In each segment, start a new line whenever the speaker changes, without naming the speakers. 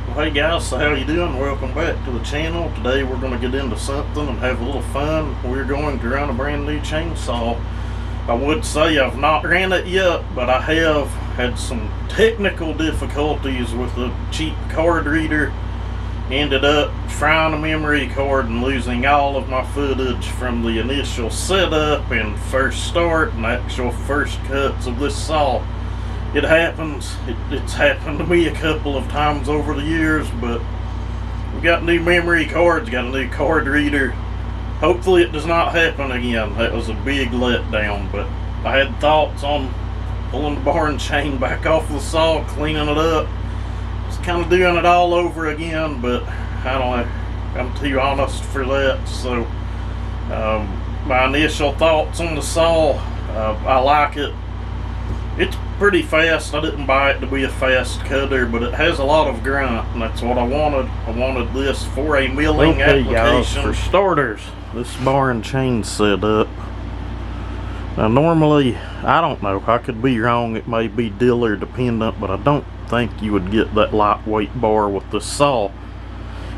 Well, hey guys, so how you doing? Welcome back to the channel. Today we're going to get into something and have a little fun. We're going to run a brand new chainsaw. I would say I've not ran it yet, but I have had some technical difficulties with the cheap card reader. Ended up frying a memory card and losing all of my footage from the initial setup and first start and actual first cuts of this saw. It happens. It's happened to me a couple of times over the years, but we got new memory cards, got a new card reader. Hopefully it does not happen again. That was a big letdown, but I had thoughts on pulling the bar and chain back off the saw, cleaning it up. Just kind of doing it all over again, but I don't know. I'm too honest for that. So my initial thoughts on the saw, I like it. It's pretty fast. I didn't buy it to be a fast cutter, but it has a lot of grunt, and that's what I wanted. I wanted this for a milling application. Guys, for starters, this bar and chain setup. Now normally, I don't know, I could be wrong, it may be dealer dependent, but I don't think you would get that lightweight bar with the saw.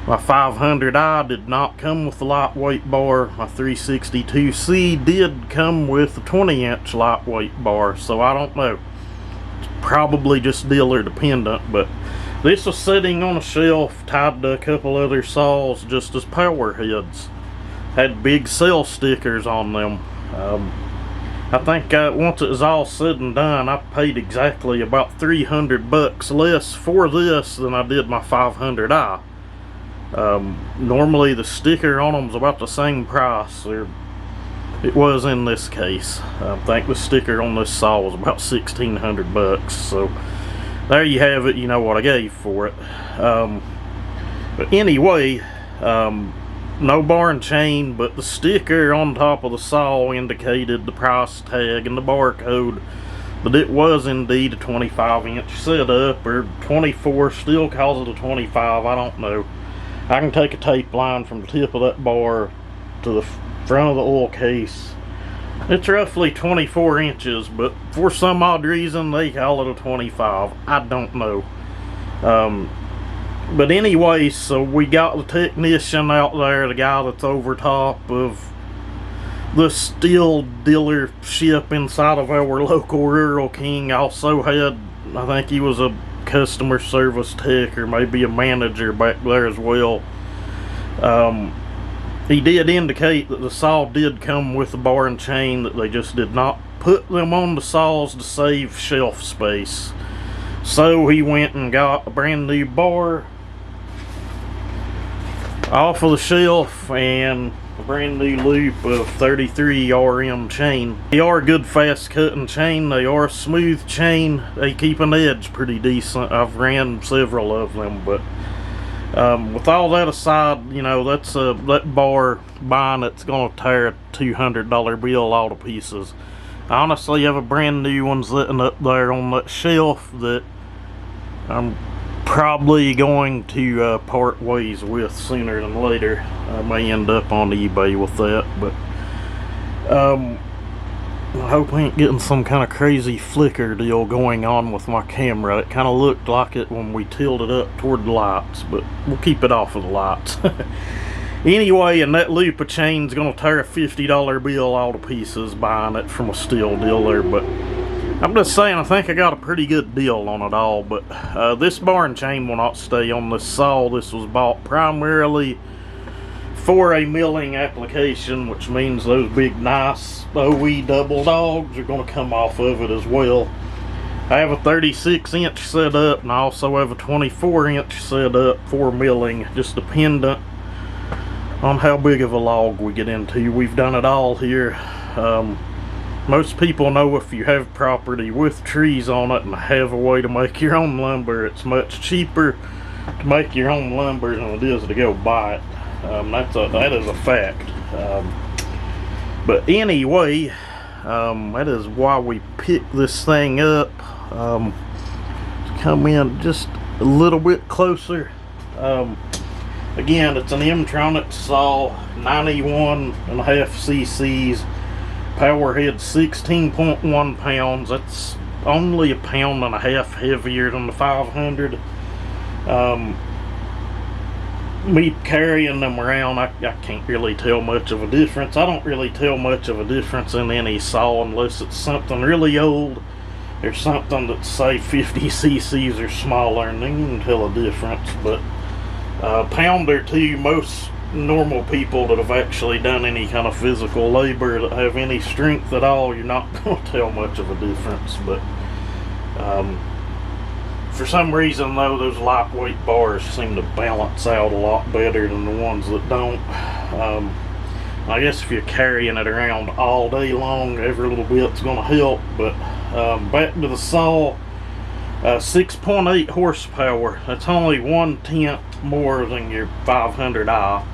My 500i did not come with the lightweight bar. My 362C did come with a 20-inch lightweight bar, so I don't know. It's probably just dealer dependent, but this was sitting on a shelf tied to a couple other saws just as power heads. Had big sell stickers on them. I think once it was all said and done, I paid exactly about 300 bucks less for this than I did my 500i. Normally the sticker on them is about the same price, or it was in this case. I think the sticker on this saw was about 1,600 bucks. So there you have it. You know what I gave for it. But anyway, no bar and chain, but the sticker on top of the saw indicated the price tag and the barcode that it was indeed a 25-inch setup, or 24, still calls it a 25, I don't know. I can take a tape line from the tip of that bar to the front of the oil case. It's roughly 24 inches, but for some odd reason they call it a 25. I don't know. But anyway, so we got the technician out there, the guy that's over top of the Stihl dealership inside of our local Rural King. Also had, I think he was a customer service tech or maybe a manager back there as well. He did indicate that the saw did come with a bar and chain, that they just did not put them on the saws to save shelf space. So he went and got a brand new bar off of the shelf and a brand new loop of 33 RM chain. They are good fast cutting chain. They are smooth chain. They keep an edge pretty decent. I've ran several of them, but with all that aside, you know, that's that bar buying it's gonna tear a $200 bill all to pieces. I honestly have a brand new one sitting up there on that shelf that I'm probably going to part ways with sooner than later. I may end up on eBay with that, but I hope I ain't getting some kind of crazy flicker deal going on with my camera. It kind of looked like it when we tilted up toward the lights, but we'll keep it off of the lights. Anyway, and that loop of chain's gonna tear a $50 bill all to pieces buying it from a Stihl dealer, but I'm just saying, I think I got a pretty good deal on it all. But this bar and chain will not stay on this saw. This was bought primarily for a milling application, which means those big nice OE double dogs are going to come off of it as well. I have a 36-inch setup, and I also have a 24-inch setup for milling, just dependent on how big of a log we get into. We've done it all here. Most people know if you have property with trees on it and have a way to make your own lumber, it's much cheaper to make your own lumber than it is to go buy it. That is a fact. But anyway, that is why we picked this thing up. Come in just a little bit closer. Again, it's an M-tronic saw, 91.5 cc's. Power head 16.1 pounds. That's only a pound and a half heavier than the 500. me carrying them around, I can't really tell much of a difference. I don't really tell much of a difference in any saw unless it's something really old or something that's, say, 50 cc's or smaller, and then you can tell a difference. But a pound or two, most normal people that have actually done any kind of physical labor that have any strength at all, you're not going to tell much of a difference. But for some reason though, those lightweight bars seem to balance out a lot better than the ones that don't. I guess if you're carrying it around all day long, every little bit's going to help. But back to the saw, 6.8 horsepower. That's only 1/10 more than your 500i.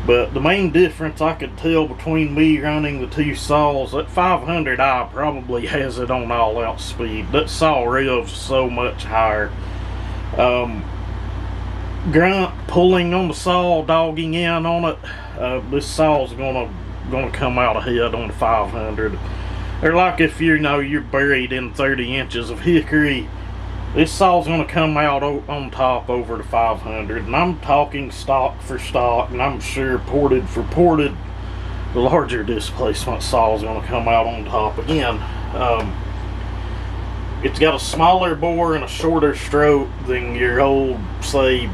But the main difference I could tell between me running the two saws, that 500i probably has it on all out speed. That saw revs so much higher. Grunt pulling on the saw, dogging in on it. This saw's gonna come out ahead on the 500. Or like if you're buried in 30 inches of hickory, this saw's going to come out on top over the 500, and I'm talking stock for stock, and I'm sure ported for ported, the larger displacement saw is going to come out on top again. It's got a smaller bore and a shorter stroke than your old, say,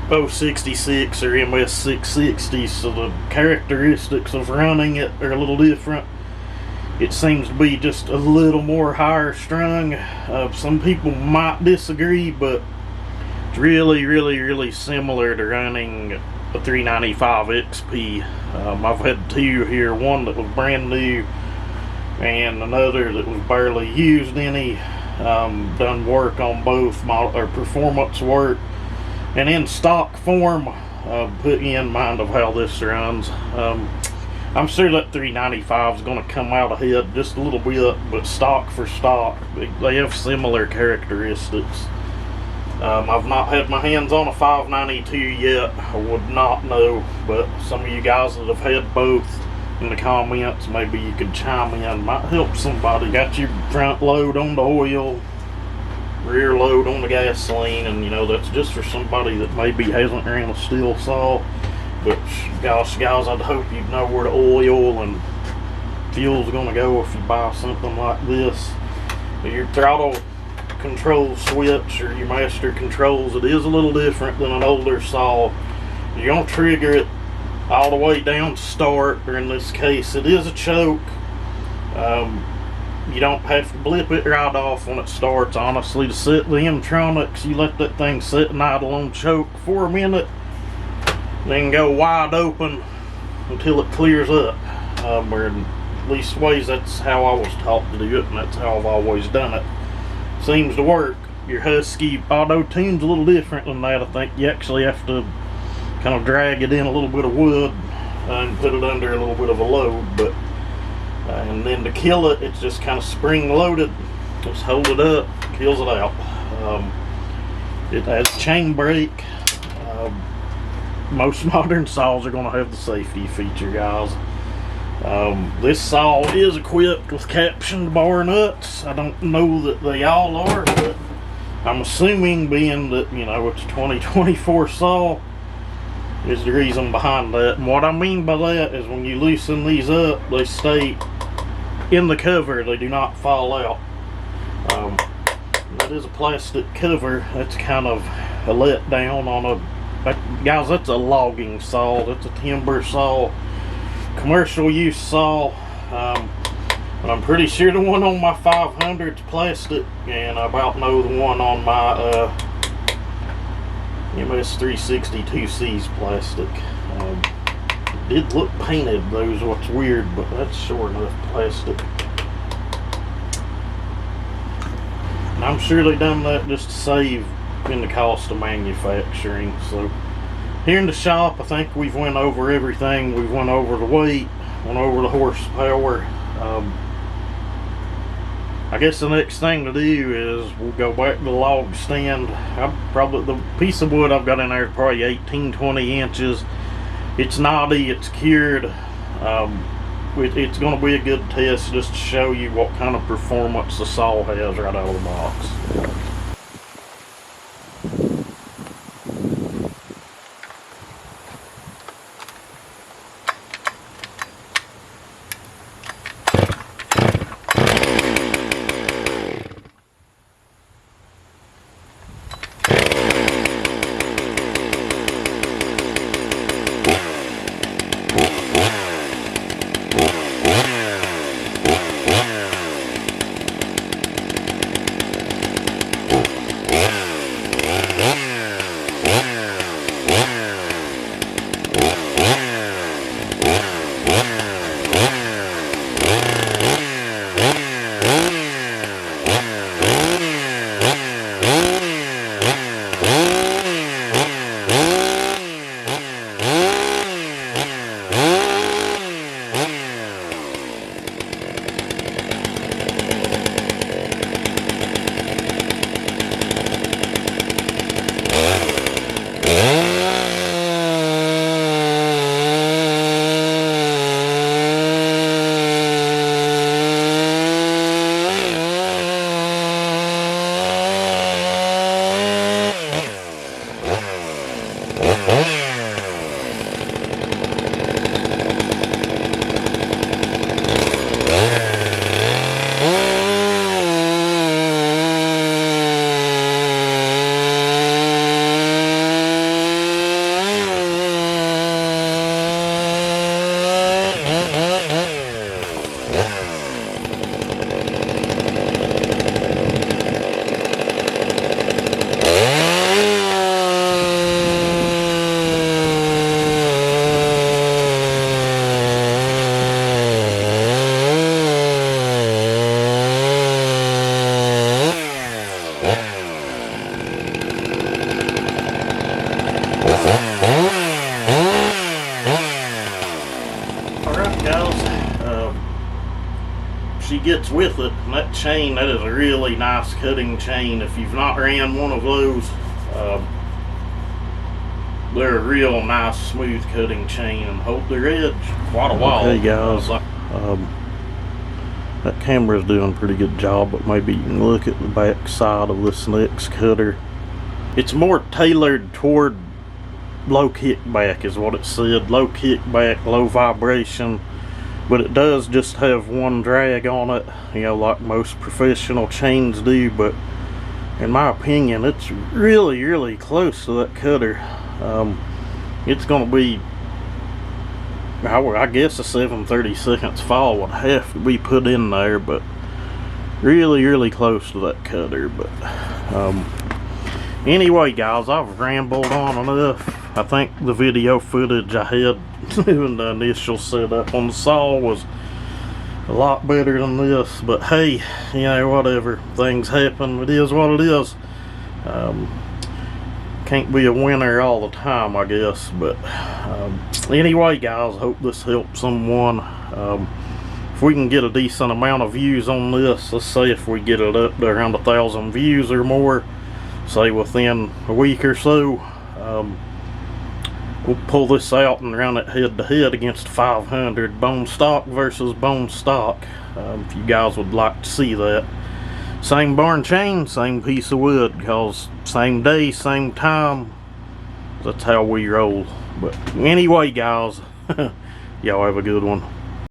066 or ms660, so the characteristics of running it are a little different. It seems to be just a little more higher strung. Some people might disagree, but it's really similar to running a 395 XP. I've had two here, one that was brand new and another that was barely used any. Done work on both, performance work, and in stock form, put you in mind of how this runs. I'm sure that 395 is going to come out ahead just a little bit, but stock for stock, they have similar characteristics. I've not had my hands on a 592 yet. I would not know, but some of you guys that have had both in the comments, maybe you could chime in. Might help somebody. Got your front load on the oil, rear load on the gasoline, and that's just for somebody that maybe hasn't ran a Stihl saw. But gosh, guys, I'd hope you'd know where the oil and fuel's gonna go if you buy something like this. Your throttle control switch or your master controls, it is a little different than an older saw. You're gonna trigger it all the way down to start, or in this case, it is a choke. You don't have to blip it right off when it starts. Honestly, to set the M-tronics, you let that thing sit and idle on choke for a minute, then go wide open until it clears up. Or at least ways, that's how I was taught to do it, and that's how I've always done it. Seems to work. Your Husky auto tune's a little different than that. I think you actually have to kind of drag it in a little bit of wood and put it under a little bit of a load. But and then to kill it, it's just kind of spring loaded. Just hold it up, kills it out. It has chain brake. Most modern saws are going to have the safety feature, guys. This saw is equipped with captioned bar nuts. I don't know that they all are, but I'm assuming, being that it's a 2024 saw, is the reason behind that. And what I mean by that is when you loosen these up, they stay in the cover, they do not fall out. That is a plastic cover. That's kind of a letdown on a guys, that's a logging saw. That's a timber saw, commercial use saw. But I'm pretty sure the one on my 500 is plastic, and I about know the one on my ms662c is plastic. It did look painted though, is what's weird, but that's sure enough plastic. And I'm sure they done that just to save in the cost of manufacturing. So here in the shop, I think we've went over everything. We've went over the weight, went over the horsepower. I guess the next thing to do is we'll go back to the log stand. The piece of wood I've got in there is probably 18-20 inches. It's knotty, it's cured. It's going to be a good test just to show you what kind of performance the saw has right out of the box. Alright guys, she gets with it, and that chain, that is a really nice cutting chain. If you've not ran one of those, they're a real nice smooth cutting chain and hold their edge quite a while. Okay guys, that camera's doing a pretty good job, but maybe you can look at the back side of this next cutter. It's more tailored toward low kickback is what it said. Low kickback, low vibration, but it does just have one drag on it, you know, like most professional chains do. But in my opinion, it's really close to that cutter. It's gonna be, I guess a 7/32 file would have to be put in there, but really close to that cutter. But anyway guys, I've rambled on enough. I think the video footage I had doing the initial setup on the saw was a lot better than this, but hey, you know, whatever, things happen, it is what it is. Can't be a winner all the time, I guess. But anyway guys, hope this helps someone. If we can get a decent amount of views on this, let's say if we get it up to around 1,000 views or more, say within a week or so, we'll pull this out and run it head to head against 500 bone stock versus bone stock. If you guys would like to see that. Same barn chain, same piece of wood, cause same day, same time. That's how we roll. But anyway guys, y'all have a good one.